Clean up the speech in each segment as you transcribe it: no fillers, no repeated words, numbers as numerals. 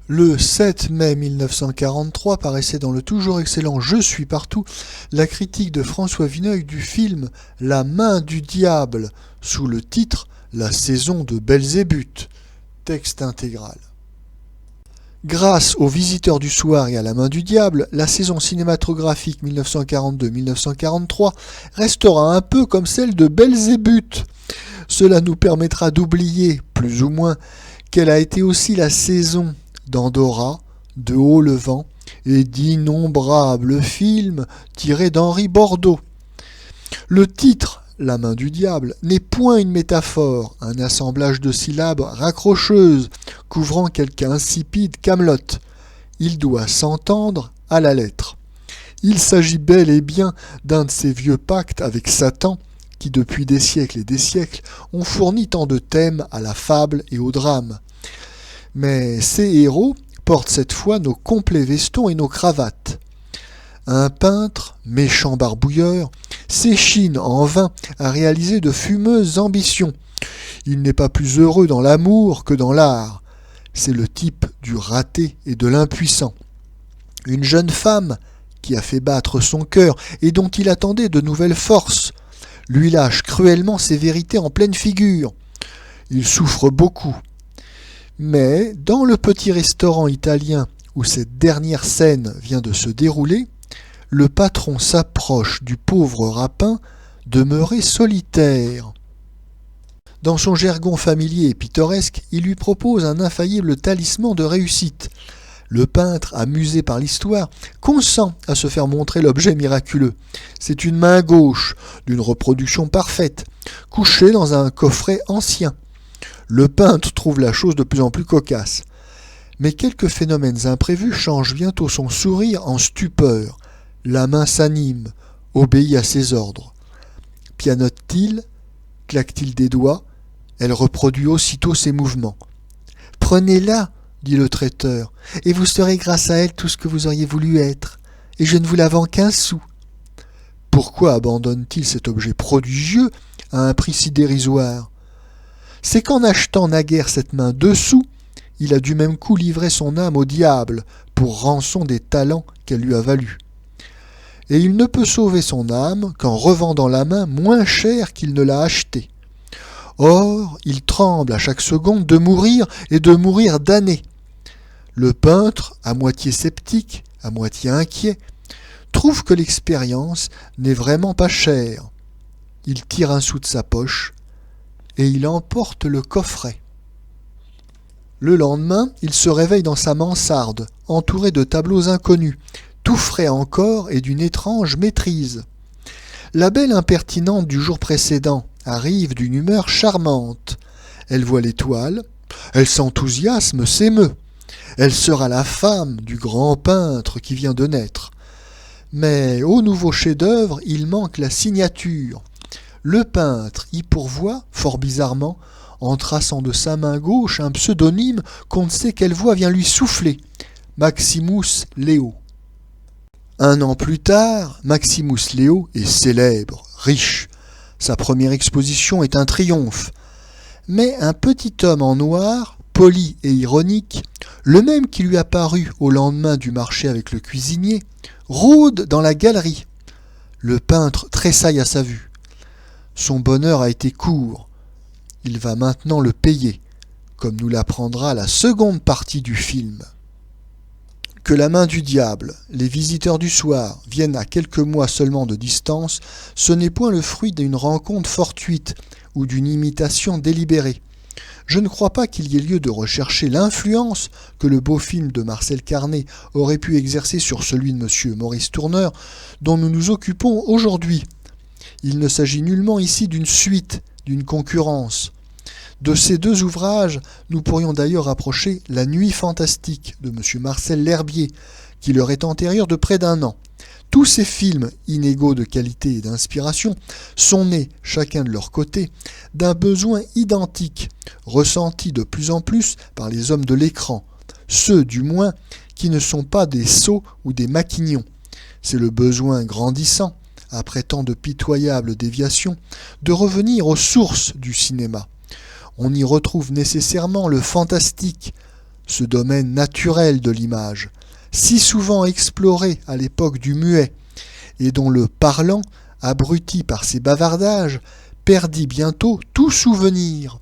Le 7 mai 1943 paraissait dans le toujours excellent Je suis partout la critique de François Vineuil du film La main du diable sous le titre La saison de Belzébuth. Texte intégral. Grâce aux Visiteurs du soir et à La main du diable, la saison cinématographique 1942-1943 restera un peu comme celle de Belzébuth. Cela nous permettra d'oublier, plus ou moins, qu'elle a été aussi la saison d'Andorra, de Haut-le-Vent et d'innombrables films tirés d'Henri Bordeaux. Le titre, La main du diable, n'est point une métaphore, un assemblage de syllabes raccrocheuses couvrant quelque insipide camelote. Il doit s'entendre à la lettre. Il s'agit bel et bien d'un de ces vieux pactes avec Satan qui, depuis des siècles et des siècles, ont fourni tant de thèmes à la fable et au drame. Mais ces héros portent cette fois nos complets vestons et nos cravates. Un peintre, méchant barbouilleur, s'échine en vain à réaliser de fumeuses ambitions. Il n'est pas plus heureux dans l'amour que dans l'art. C'est le type du raté et de l'impuissant. Une jeune femme qui a fait battre son cœur et dont il attendait de nouvelles forces, lui lâche cruellement ses vérités en pleine figure. Il souffre beaucoup. Mais dans le petit restaurant italien où cette dernière scène vient de se dérouler, le patron s'approche du pauvre rapin demeuré solitaire. Dans son jargon familier et pittoresque, il lui propose un infaillible talisman de réussite. Le peintre, amusé par l'histoire, consent à se faire montrer l'objet miraculeux. C'est une main gauche, d'une reproduction parfaite, couchée dans un coffret ancien. Le peintre trouve la chose de plus en plus cocasse. Mais quelques phénomènes imprévus changent bientôt son sourire en stupeur. La main s'anime, obéit à ses ordres. Pianote-t-il, claque-t-il des doigts, elle reproduit aussitôt ses mouvements. « Prenez-la, dit le traiteur, et vous serez grâce à elle tout ce que vous auriez voulu être, et je ne vous la vends qu'un sou. » Pourquoi abandonne-t-il cet objet prodigieux à un prix si dérisoire ? C'est qu'en achetant naguère cette main 2 sous, il a du même coup livré son âme au diable pour rançon des talents qu'elle lui a valus. Et il ne peut sauver son âme qu'en revendant la main moins cher qu'il ne l'a achetée. Or, il tremble à chaque seconde de mourir et de mourir damné. Le peintre, à moitié sceptique, à moitié inquiet, trouve que l'expérience n'est vraiment pas chère. Il tire un sou de sa poche et il emporte le coffret. Le lendemain, il se réveille dans sa mansarde, entouré de tableaux inconnus, tout frais encore et d'une étrange maîtrise. La belle impertinente du jour précédent arrive d'une humeur charmante. Elle voit l'étoile, elle s'enthousiasme, s'émeut. Elle sera la femme du grand peintre qui vient de naître. Mais au nouveau chef-d'œuvre, il manque la signature. Le peintre y pourvoit, fort bizarrement, en traçant de sa main gauche un pseudonyme qu'on ne sait quelle voix vient lui souffler, Maximus Leo. Un an plus tard, Maximus Leo est célèbre, riche. Sa première exposition est un triomphe. Mais un petit homme en noir, poli et ironique, le même qui lui apparut au lendemain du marché avec le cuisinier, rôde dans la galerie. Le peintre tressaille à sa vue. Son bonheur a été court. Il va maintenant le payer, comme nous l'apprendra la seconde partie du film. Que La main du diable, Les Visiteurs du soir viennent à quelques mois seulement de distance, ce n'est point le fruit d'une rencontre fortuite ou d'une imitation délibérée. Je ne crois pas qu'il y ait lieu de rechercher l'influence que le beau film de Marcel Carné aurait pu exercer sur celui de M. Maurice Tourneur, dont nous nous occupons aujourd'hui. Il ne s'agit nullement ici d'une suite, d'une concurrence. De ces 2 ouvrages, nous pourrions d'ailleurs rapprocher La Nuit fantastique de M. Marcel L'Herbier, qui leur est antérieur de près d'1 an. Tous ces films, inégaux de qualité et d'inspiration, sont nés, chacun de leur côté, d'un besoin identique, ressenti de plus en plus par les hommes de l'écran, ceux du moins qui ne sont pas des sots ou des maquignons. C'est le besoin grandissant, après tant de pitoyables déviations, de revenir aux sources du cinéma. On y retrouve nécessairement le fantastique, ce domaine naturel de l'image, si souvent exploré à l'époque du muet, et dont le parlant, abruti par ses bavardages, perdit bientôt tout souvenir.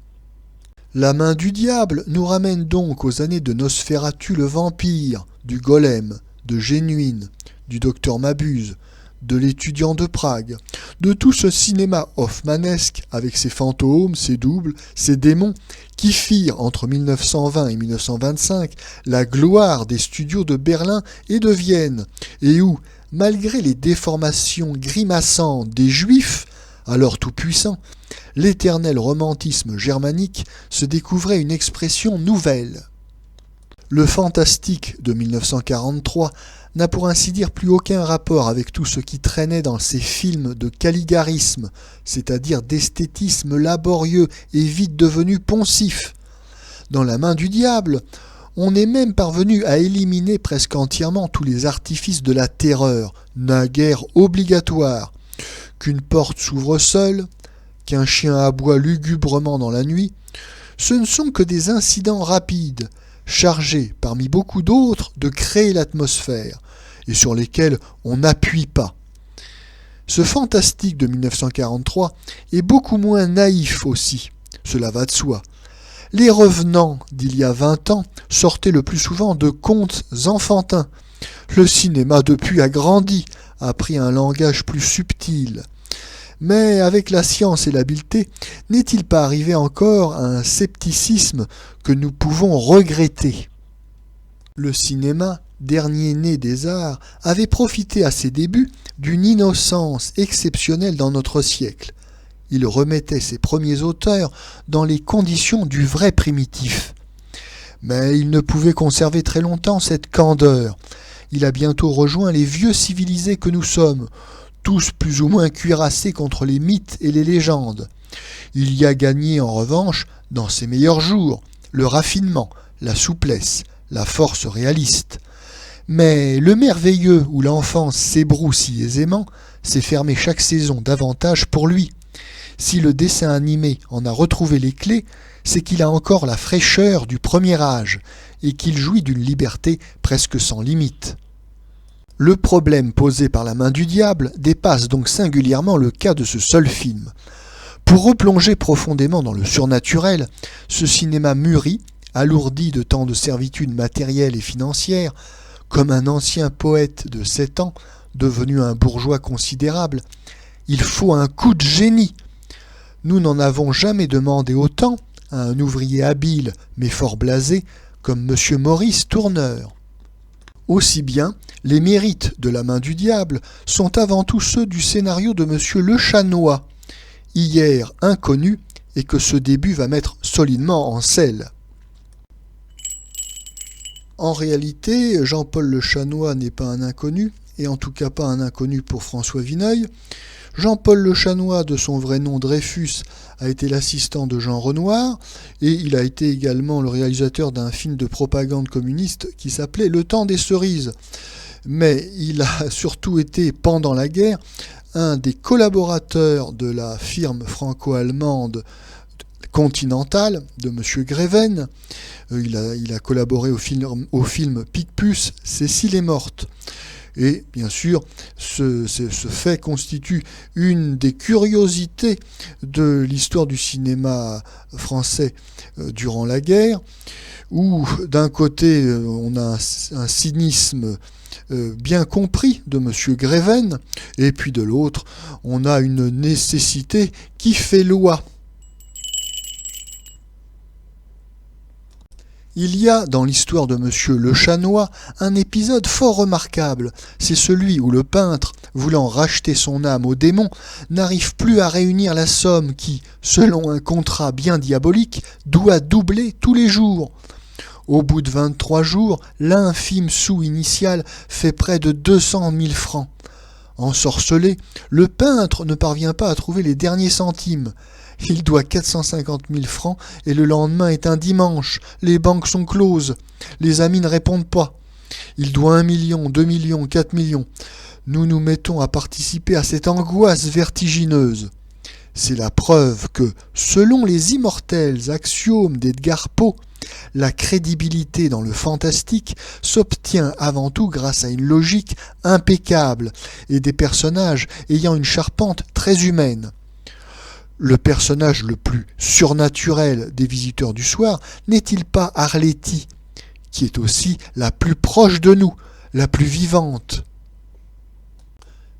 La main du diable nous ramène donc aux années de Nosferatu le vampire, du golem, de Génuine, du docteur Mabuse, de l'étudiant de Prague, de tout ce cinéma hoffmanesque avec ses fantômes, ses doubles, ses démons, qui firent entre 1920 et 1925 la gloire des studios de Berlin et de Vienne, et où, malgré les déformations grimaçantes des Juifs, alors tout-puissants, l'éternel romantisme germanique se découvrait une expression nouvelle. Le fantastique de 1943 n'a pour ainsi dire plus aucun rapport avec tout ce qui traînait dans ces films de caligarisme, c'est-à-dire d'esthétisme laborieux et vite devenu poncif. Dans La main du diable, on est même parvenu à éliminer presque entièrement tous les artifices de la terreur, naguère obligatoire. Qu'une porte s'ouvre seule, qu'un chien aboie lugubrement dans la nuit, ce ne sont que des incidents rapides, chargés, parmi beaucoup d'autres, de créer l'atmosphère, et sur lesquels on n'appuie pas. Ce fantastique de 1943 est beaucoup moins naïf aussi, cela va de soi. Les revenants d'il y a 20 ans sortaient le plus souvent de contes enfantins. Le cinéma depuis a grandi, a pris un langage plus subtil. Mais avec la science et l'habileté, n'est-il pas arrivé encore à un scepticisme que nous pouvons regretter ? Le cinéma, dernier né des arts, avait profité à ses débuts d'une innocence exceptionnelle dans notre siècle. Il remettait ses premiers auteurs dans les conditions du vrai primitif. Mais il ne pouvait conserver très longtemps cette candeur. Il a bientôt rejoint les vieux civilisés que nous sommes, tous plus ou moins cuirassés contre les mythes et les légendes. Il y a gagné en revanche, dans ses meilleurs jours, le raffinement, la souplesse, la force réaliste. Mais le merveilleux où l'enfance s'ébroue si aisément s'est fermé chaque saison davantage pour lui. Si le dessin animé en a retrouvé les clés, c'est qu'il a encore la fraîcheur du premier âge et qu'il jouit d'une liberté presque sans limite. Le problème posé par La main du diable dépasse donc singulièrement le cas de ce seul film. Pour replonger profondément dans le surnaturel, ce cinéma mûri, alourdi de tant de servitudes matérielles et financières, comme un ancien poète de 7 ans, devenu un bourgeois considérable, il faut un coup de génie. Nous n'en avons jamais demandé autant à un ouvrier habile mais fort blasé comme M. Maurice Tourneur. Aussi bien, les mérites de La main du diable sont avant tout ceux du scénario de M. Le Chanois, hier inconnu et que ce début va mettre solidement en selle. En réalité, Jean-Paul Le Chanois n'est pas un inconnu, et en tout cas pas un inconnu pour François Vineuil. Jean-Paul Le Chanois, de son vrai nom Dreyfus, a été l'assistant de Jean Renoir, et il a été également le réalisateur d'un film de propagande communiste qui s'appelait Le temps des cerises. Mais il a surtout été, pendant la guerre, un des collaborateurs de la firme franco-allemande Continental de M. Greven. Il a collaboré au film Picpus, Cécile est morte. Et bien sûr, ce fait constitue une des curiosités de l'histoire du cinéma français durant la guerre, où d'un côté on a un cynisme bien compris de M. Greven, et puis de l'autre on a une nécessité qui fait loi. Il y a dans l'histoire de M. Le Chanois un épisode fort remarquable, c'est celui où le peintre, voulant racheter son âme au démon, n'arrive plus à réunir la somme qui, selon un contrat bien diabolique, doit doubler tous les jours. Au bout de 23 jours, l'infime sou initial fait près de 200 000 francs. Ensorcelé, le peintre ne parvient pas à trouver les derniers centimes. Il doit 450 000 francs et le lendemain est un dimanche. Les banques sont closes. Les amis ne répondent pas. Il doit 1 million, 2 millions, 4 millions. Nous nous mettons à participer à cette angoisse vertigineuse. C'est la preuve que, selon les immortels axiomes d'Edgar Poe, La crédibilité dans le fantastique s'obtient avant tout grâce à une logique impeccable et des personnages ayant une charpente très humaine. Le personnage le plus surnaturel des Visiteurs du Soir n'est-il pas Arletty, qui est aussi la plus proche de nous, la plus vivante?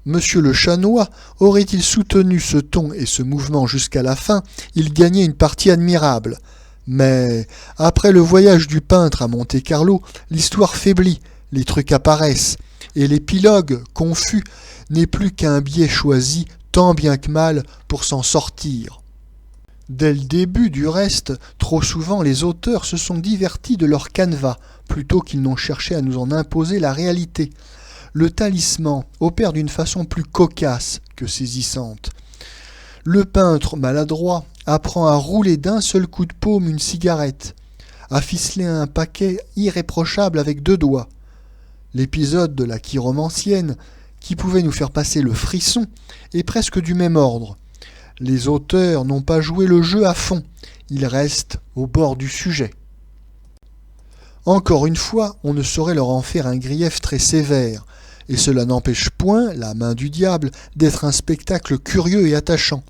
Monsieur le Chanois aurait-il soutenu ce ton et ce mouvement jusqu'à la fin, il gagnait une partie admirable. Mais après le voyage du peintre à Monte-Carlo, l'histoire faiblit, les trucs apparaissent, et l'épilogue, confus, n'est plus qu'un biais choisi tant bien que mal pour s'en sortir. Dès le début, du reste, trop souvent les auteurs se sont divertis de leur canevas, plutôt qu'ils n'ont cherché à nous en imposer la réalité. Le talisman opère d'une façon plus cocasse que saisissante. Le peintre maladroit apprend à rouler d'un seul coup de paume une cigarette, à ficeler un paquet irréprochable avec 2 doigts. L'épisode de la chiromancienne, qui pouvait nous faire passer le frisson, est presque du même ordre. Les auteurs n'ont pas joué le jeu à fond, ils restent au bord du sujet. Encore une fois, on ne saurait leur en faire un grief très sévère, et cela n'empêche point La Main du Diable d'être un spectacle curieux et attachant.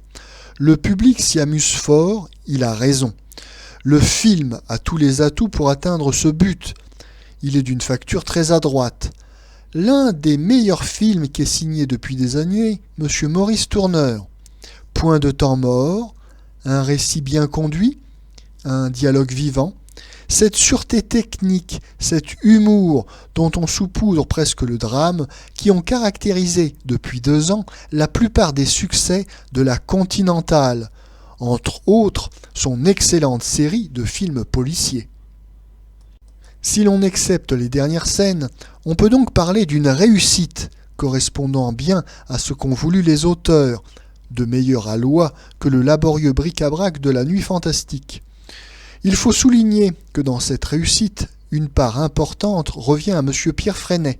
Le public s'y amuse fort, il a raison. Le film a tous les atouts pour atteindre ce but. Il est d'une facture très adroite. L'un des meilleurs films qu'est signé depuis des années, M. Maurice Tourneur. Point de temps mort, un récit bien conduit, un dialogue vivant, cette sûreté technique, cet humour dont on saupoudre presque le drame, qui ont caractérisé depuis 2 ans la plupart des succès de la Continentale, entre autres son excellente série de films policiers. Si l'on accepte les dernières scènes, on peut donc parler d'une réussite, correspondant bien à ce qu'ont voulu les auteurs, de meilleur aloi que le laborieux bric-à-brac de la Nuit fantastique. Il faut souligner que dans cette réussite, une part importante revient à M. Pierre Freinet.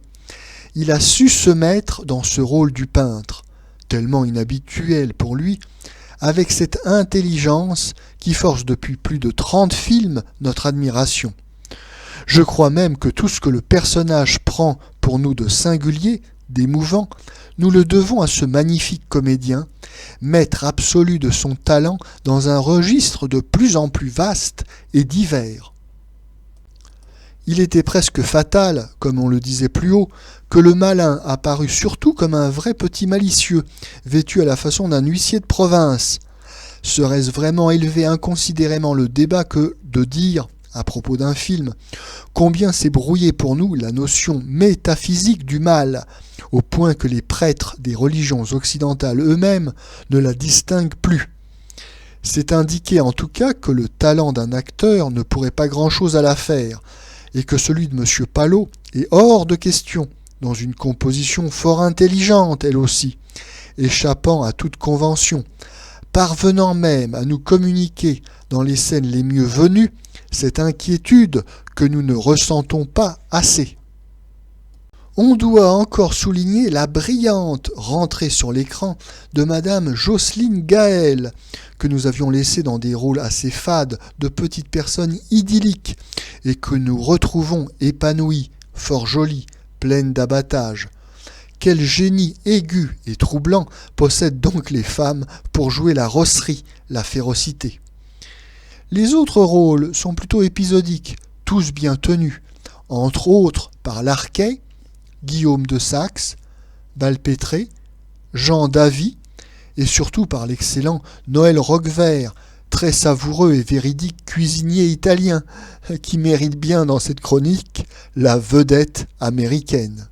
Il a su se mettre dans ce rôle du peintre, tellement inhabituel pour lui, avec cette intelligence qui forge depuis plus de 30 films notre admiration. Je crois même que tout ce que le personnage prend pour nous de singulier, d'émouvant, nous le devons à ce magnifique comédien, maître absolu de son talent dans un registre de plus en plus vaste et divers. Il était presque fatal, comme on le disait plus haut, que le malin apparût surtout comme un vrai petit malicieux, vêtu à la façon d'un huissier de province. Serait-ce vraiment élever inconsidérément le débat que de dire, à propos d'un film, combien s'est brouillée pour nous la notion métaphysique du mal, au point que les prêtres des religions occidentales eux-mêmes ne la distinguent plus. C'est indiquer en tout cas que le talent d'un acteur ne pourrait pas grand-chose à l'affaire, et que celui de M. Palot est hors de question, dans une composition fort intelligente elle aussi, échappant à toute convention, parvenant même à nous communiquer dans les scènes les mieux venues cette inquiétude que nous ne ressentons pas assez. On doit encore souligner la brillante rentrée sur l'écran de Madame Jocelyne Gaël, que nous avions laissée dans des rôles assez fades de petites personnes idylliques et que nous retrouvons épanouie, fort jolie, pleine d'abattage. Quel génie aigu et troublant possèdent donc les femmes pour jouer la rosserie, la férocité. Les autres rôles sont plutôt épisodiques, tous bien tenus, entre autres par Larquet, Guillaume de Saxe, Balpétré, Jean Davy, et surtout par l'excellent Noël Roquevert, très savoureux et véridique cuisinier italien, qui mérite bien dans cette chronique la vedette américaine.